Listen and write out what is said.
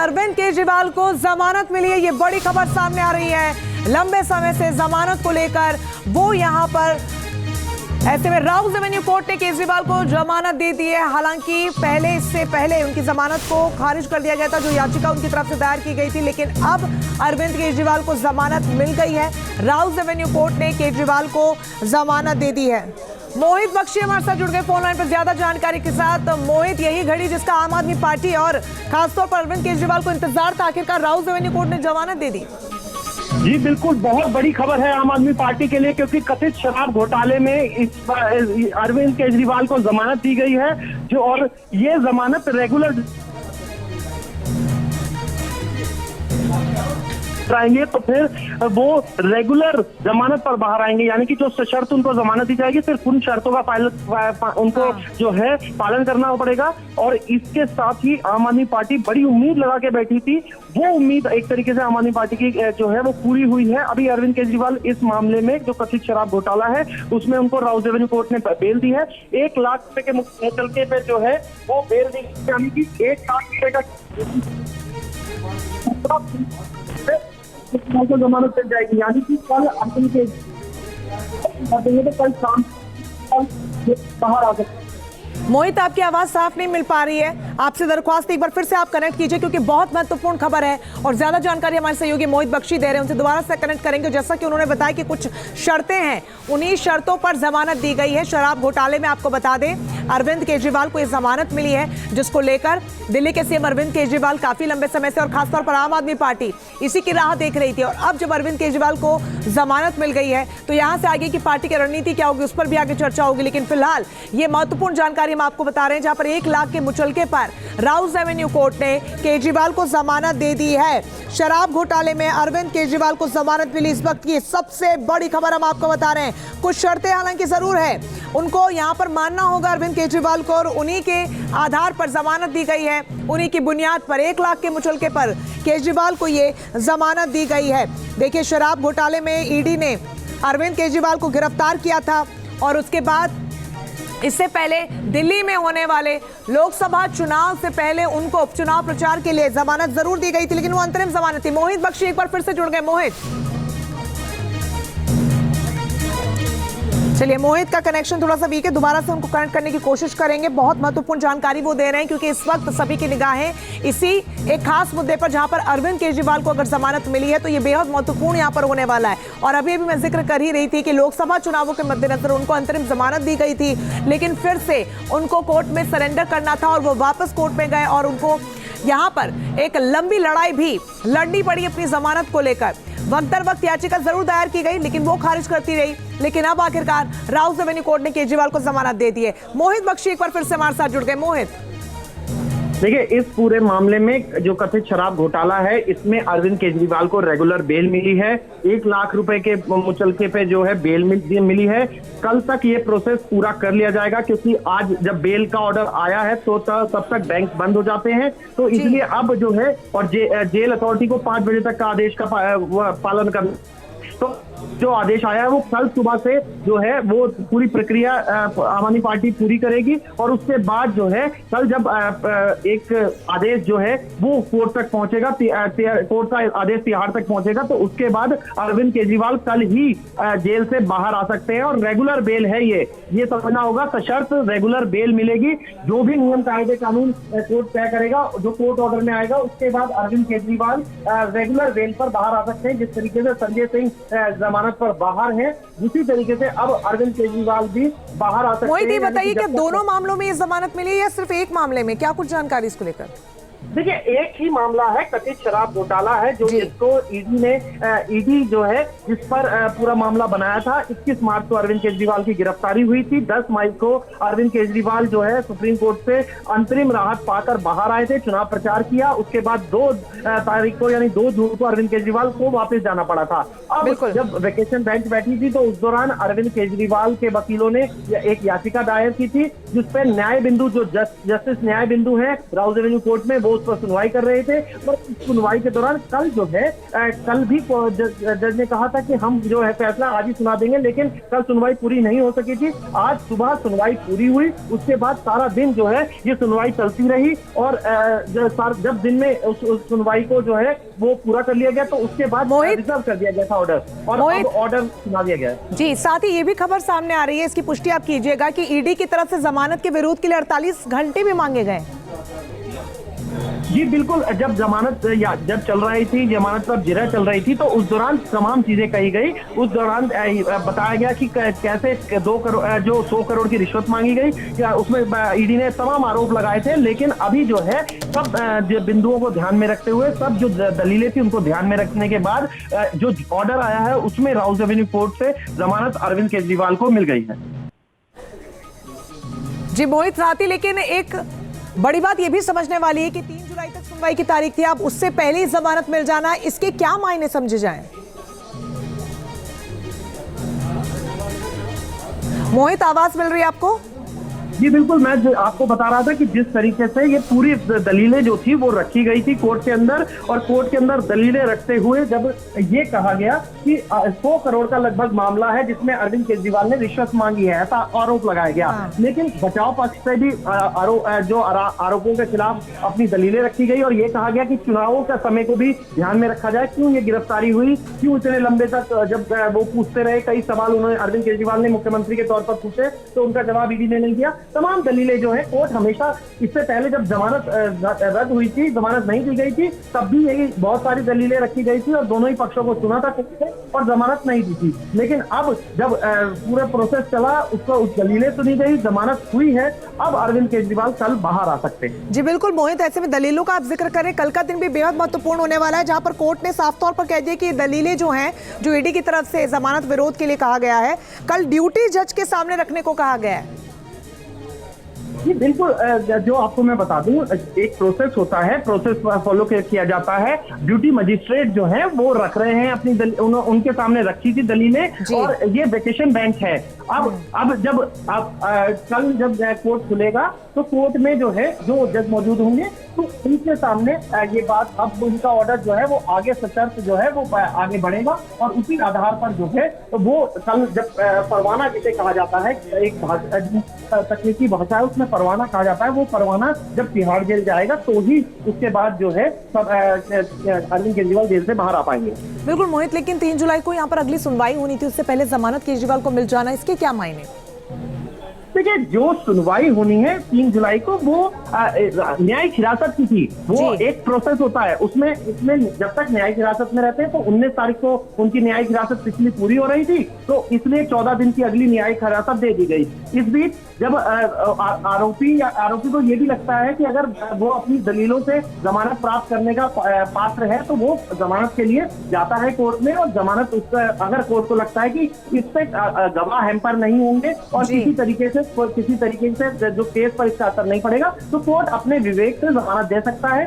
अरविंद केजरीवाल को जमानत मिली है। ये बड़ी खबर सामने आ रही है। लंबे समय से जमानत को लेकर वो यहां पर, ऐसे में राउज एवेन्यू कोर्ट ने केजरीवाल को जमानत दे दी है। हालांकि इससे पहले उनकी जमानत को खारिज कर दिया गया था, जो याचिका उनकी तरफ से दायर की गई थी, लेकिन अब अरविंद केजरीवाल को जमानत मिल गई है। राउज एवेन्यू कोर्ट ने केजरीवाल को जमानत दे दी है। मोहित बख्शी हमारे साथ जुड़ गए फोन लाइन पर ज्यादा जानकारी के साथ। मोहित, यही घड़ी जिसका आम आदमी पार्टी और खासतौर पर अरविंद केजरीवाल को इंतजार था, आखिरकार राउज एवेन्यू कोर्ट ने जमानत दे दी। जी बिल्कुल, बहुत बड़ी खबर है आम आदमी पार्टी के लिए, क्योंकि कथित शराब घोटाले में अरविंद केजरीवाल को जमानत दी गई है, जो और ये जमानत रेगुलर आएंगे तो फिर वो रेगुलर जमानत पर बाहर आएंगे। यानी कि जो सशर्त उनको जमानत दी जाएगी, सिर्फ उन शर्तों का उनको जो है पालन करना पड़ेगा। और इसके साथ ही आम आदमी पार्टी बड़ी उम्मीद लगा के बैठी थी, वो उम्मीद एक तरीके से आम आदमी पार्टी की जो है वो पूरी हुई है। अभी अरविंद केजरीवाल इस मामले में जो कथित शराब घोटाला है उसमें उनको राउज एवेन्यू कोर्ट ने बेल दी है। 1 लाख रुपए के मुचलके पे जो है वो बेल दी, यानी कि 1 लाख रुपए का को जमानत मिल जाएगी। यानी कि कल अरविंद केजरीवाल तो कल शाम बाहर आ सकते। मोहित, आपकी आवाज साफ नहीं मिल पा रही है, आपसे दरख्वास्त एक बार फिर से आप कनेक्ट कीजिए, क्योंकि बहुत महत्वपूर्ण खबर है और ज्यादा जानकारी हमारे सहयोगी मोहित बख्शी दे रहे हैं। उनसे दोबारा से कनेक्ट करेंगे। जैसा कि उन्होंने बताया कि कुछ शर्तें हैं, उन्हीं शर्तों पर जमानत दी गई है। शराब घोटाले में आपको बता दें, अरविंद केजरीवाल को यह जमानत मिली है, जिसको लेकर दिल्ली के सीएम अरविंद केजरीवाल काफी लंबे समय से और खासतौर पर आम आदमी पार्टी इसी की राह देख रही थी। और अब जब अरविंद केजरीवाल को जमानत मिल गई है, तो यहां से आगे की पार्टी की रणनीति क्या होगी, उस पर भी आगे चर्चा होगी। लेकिन फिलहाल ये महत्वपूर्ण जानकारी हम आपको बता रहे हैं, जहां पर 1 लाख के मुचलके पर राउज एवेन्यू कोर्ट ने केजरीवाल को जमानत दे दी है। शराब घोटाले में अरविंद केजरीवाल को जमानत मिली, इस वक्त की सबसे बड़ी खबर हम आपको बता रहे हैं। कुछ शर्तें हालांकि जरूर है, उनको यहां पर मानना होगा अरविंद केजरीवाल को, और उन्हीं के आधार पर जमानत दी गई है। उन्हीं की बुनियाद पर 1 लाख के मुचलके पर केजरीवाल को ये जमानत दी गई है। देखिए, शराब घोटाले में ईडी ने अरविंद केजरीवाल को गिरफ्तार किया था, और उसके बाद इससे पहले दिल्ली में होने वाले लोकसभा चुनाव से पहले उनको उपचुनाव प्रचार के लिए जमानत जरूर दी गई थी, लेकिन वो अंतरिम जमानत थी। मोहित बख्शी एक बार फिर से जुड़ गए। मोहित, चलिए, मोहित का कनेक्शन थोड़ा सा वीक है, दोबारा से उनको कनेक्ट करने की कोशिश करेंगे। बहुत महत्वपूर्ण जानकारी वो दे रहे हैं, क्योंकि इस वक्त सभी की निगाहें इसी एक खास मुद्दे पर, जहां पर अरविंद केजरीवाल को अगर जमानत मिली है तो ये बेहद महत्वपूर्ण यहां पर होने वाला है। और अभी मैं जिक्र कर ही रही थी कि लोकसभा चुनावों के मद्देनजर उनको अंतरिम जमानत दी गई थी, लेकिन फिर से उनको कोर्ट में सरेंडर करना था और वो वापस कोर्ट में गए, और उनको यहां पर एक लंबी लड़ाई भी लड़नी पड़ी अपनी जमानत को लेकर। वक्त दर वक्त याचिका जरूर दायर की गई, लेकिन वो खारिज करती रही। लेकिन अब आखिरकार राउज एवेन्यू कोर्ट ने केजरीवाल को जमानत दे दी है। मोहित बख्शी एक बार फिर से हमारे साथ जुड़ गए। मोहित, देखिए, इस पूरे मामले में जो कथित शराब घोटाला है, इसमें अरविंद केजरीवाल को रेगुलर बेल मिली है। 1 लाख रुपए के मुचलके पे जो है बेल मिली है। कल तक ये प्रोसेस पूरा कर लिया जाएगा, क्योंकि आज जब बेल का ऑर्डर आया है तो तब तक बैंक बंद हो जाते हैं, तो इसलिए अब जो है, और जेल अथॉरिटी को 5 बजे तक का आदेश का पालन करना, तो जो आदेश आया है वो कल सुबह से जो है वो पूरी प्रक्रिया आम आदमी पार्टी पूरी करेगी। और उसके बाद जो है कल जब एक आदेश जो है वो कोर्ट तक पहुंचेगा, कोर्ट का आदेश तिहाड़ तक पहुंचेगा, तो उसके बाद अरविंद केजरीवाल कल ही जेल से बाहर आ सकते हैं। और रेगुलर बेल है, ये समझना होगा, सशर्त रेगुलर बेल मिलेगी। जो भी नियम कायदे कानून कोर्ट तय करेगा, जो कोर्ट ऑर्डर में आएगा, उसके बाद अरविंद केजरीवाल रेगुलर बेल पर बाहर आ सकते हैं। जिस तरीके से संजय सिंह जमानत पर बाहर है, उसी तरीके से अब अरविंद केजरीवाल भी बाहर आ सकते हैं। मोहित, ये बताइए कि दोनों मामलों में ये जमानत मिली है या सिर्फ एक मामले में, क्या कुछ जानकारी इसको लेकर? देखिए, एक ही मामला है, कथित शराब घोटाला है, जो जिसको ईडी जो है जिस पर पूरा मामला बनाया था। 21 मार्च को अरविंद केजरीवाल की गिरफ्तारी हुई थी। 10 मई को अरविंद केजरीवाल जो है सुप्रीम कोर्ट से अंतरिम राहत पाकर बाहर आए थे, चुनाव प्रचार किया। उसके बाद 2 तारीख को, यानी 2 जून को अरविंद केजरीवाल को वापस जाना पड़ा था। अब जब वेकेशन बेंच बैठी थी, तो उस दौरान अरविंद केजरीवाल के वकीलों ने एक याचिका दायर की थी, जिसपे न्याय बिंदु, जो जस्टिस न्याय बिंदु है राउज एवेन्यू कोर्ट में, वो उस पर सुनवाई कर रहे थे। और सुनवाई के दौरान कल जो है कल भी जज ने कहा था कि हम जो है फैसला आज ही सुना देंगे, लेकिन कल सुनवाई पूरी नहीं हो सकी थी। आज सुबह सुनवाई पूरी हुई, उसके बाद सारा दिन जो है ये सुनवाई चलती रही और जब दिन में उस सुनवाई को जो है वो पूरा कर लिया गया तो उसके बाद रिजर्व कर दिया गया था ऑर्डर और अब ऑर्डर सुना दिया गया है। जी, साथ ही ये भी खबर सामने आ रही है, इसकी पुष्टि आप कीजिएगा कि ईडी की तरफ से जमानत के विरोध के लिए 48 घंटे भी मांगे गए। जी बिल्कुल, जब जमानत जब चल रही थी, जमानत पर जिरह चल रही थी तो उस दौरान तमाम चीजें कही गई। उस दौरान बताया गया कि कैसे 2 करोड़ जो 100 करोड़ की रिश्वत मांगी गई, या उसमें ईडी ने तमाम आरोप लगाए थे। लेकिन अभी जो है सब बिंदुओं को ध्यान में रखते हुए, सब जो दलीलें थी उनको ध्यान में रखने के बाद जो ऑर्डर आया है उसमें राउस एवेन्यू कोर्ट से जमानत अरविंद केजरीवाल को मिल गई है। जी मोहित, साथ ही लेकिन एक बड़ी बात यह भी समझने वाली है कि 3 जुलाई तक सुनवाई की तारीख थी, अब उससे पहले ही जमानत मिल जाना, इसके क्या मायने समझे जाएं? मोहित, आवाज मिल रही है आपको? जी बिल्कुल, मैं आपको बता रहा था कि जिस तरीके से ये पूरी दलीलें जो थी वो रखी गई थी कोर्ट के अंदर, और कोर्ट के अंदर दलीलें रखते हुए जब ये कहा गया कि 100 करोड़ का लगभग मामला है जिसमें अरविंद केजरीवाल ने रिश्वत मांगी है, ऐसा आरोप लगाया गया। लेकिन बचाव पक्ष से भी आरोपों के खिलाफ अपनी दलीलें रखी गई और ये कहा गया कि चुनावों का समय को भी ध्यान में रखा जाए। क्यों ये गिरफ्तारी हुई, क्यों इतने लंबे तक जब वो पूछते रहे, कई सवाल उन्होंने अरविंद केजरीवाल ने मुख्यमंत्री के तौर पर पूछे तो उनका जवाब ईडी ने नहीं दिया। तमाम दलीलें जो है कोर्ट हमेशा, इससे पहले जब जमानत रद्द हुई थी, जमानत नहीं दी गई थी, तब भी यही बहुत सारी दलीलें रखी गई थी और दोनों ही पक्षों को सुना था और जमानत नहीं दी थी। लेकिन अब जब पूरा प्रोसेस चला, उसको उस दलीलें सुनी गई, जमानत हुई है, अब अरविंद केजरीवाल कल बाहर आ सकते हैं। जी बिल्कुल मोहित, ऐसे में दलीलों का आप जिक्र करें, कल का दिन भी बेहद महत्वपूर्ण होने वाला है, जहां पर कोर्ट ने साफ तौर पर कह दिया कि दलीलें जो हैं, जो ईडी की तरफ से जमानत विरोध के लिए कहा गया है, कल ड्यूटी जज के सामने रखने को कहा गया है। जी बिल्कुल, जो आपको मैं बता दूं, एक प्रोसेस होता है, प्रोसेस फॉलो किया जाता है। ड्यूटी मजिस्ट्रेट जो है वो रख रहे हैं अपनी उनके सामने रखी थी दलीलें, और ये वेकेशन बेंच है। अब जब कल जब कोर्ट खुलेगा तो कोर्ट में जो है जो जज मौजूद होंगे तो उनके सामने ये बात, अब उनका ऑर्डर जो है वो आगे सशर्त जो है वो आगे बढ़ेगा और उसी आधार पर जो है तो वो कल जब परवाना जिसे कहा जाता है, एक तकनीकी भाषा है उसमें परवाना कहा जाता है, वो परवाना जब तिहाड़ जेल जाएगा तो ही उसके बाद जो है सब अरविंद केजरीवाल जेल से बाहर आ पाएंगे। बिल्कुल मोहित, लेकिन 3 जुलाई को यहाँ पर अगली सुनवाई होनी थी, उससे पहले जमानत केजरीवाल को मिल जाना, इसके क्या मायने? देखिए, जो सुनवाई होनी है 3 जुलाई को वो न्यायिक हिरासत की थी, वो एक प्रोसेस होता है, उसमें जब तक न्यायिक हिरासत में रहते हैं तो 19 तारीख को उनकी न्यायिक हिरासत पिछली पूरी हो रही थी, तो इसलिए 14 दिन की अगली न्यायिक हिरासत दे दी गई। इस बीच जब आरोपी को ये भी लगता है कि अगर वो अपनी दलीलों से जमानत प्राप्त करने का पात्र है तो वो जमानत के लिए जाता है कोर्ट में, और जमानत अगर कोर्ट को लगता है कि इस पे गवाह हैम्पर नहीं होंगे और किसी तरीके से जो केस पर इसका असर नहीं पड़ेगा, तो कोर्ट अपने विवेक से जमानत दे सकता है।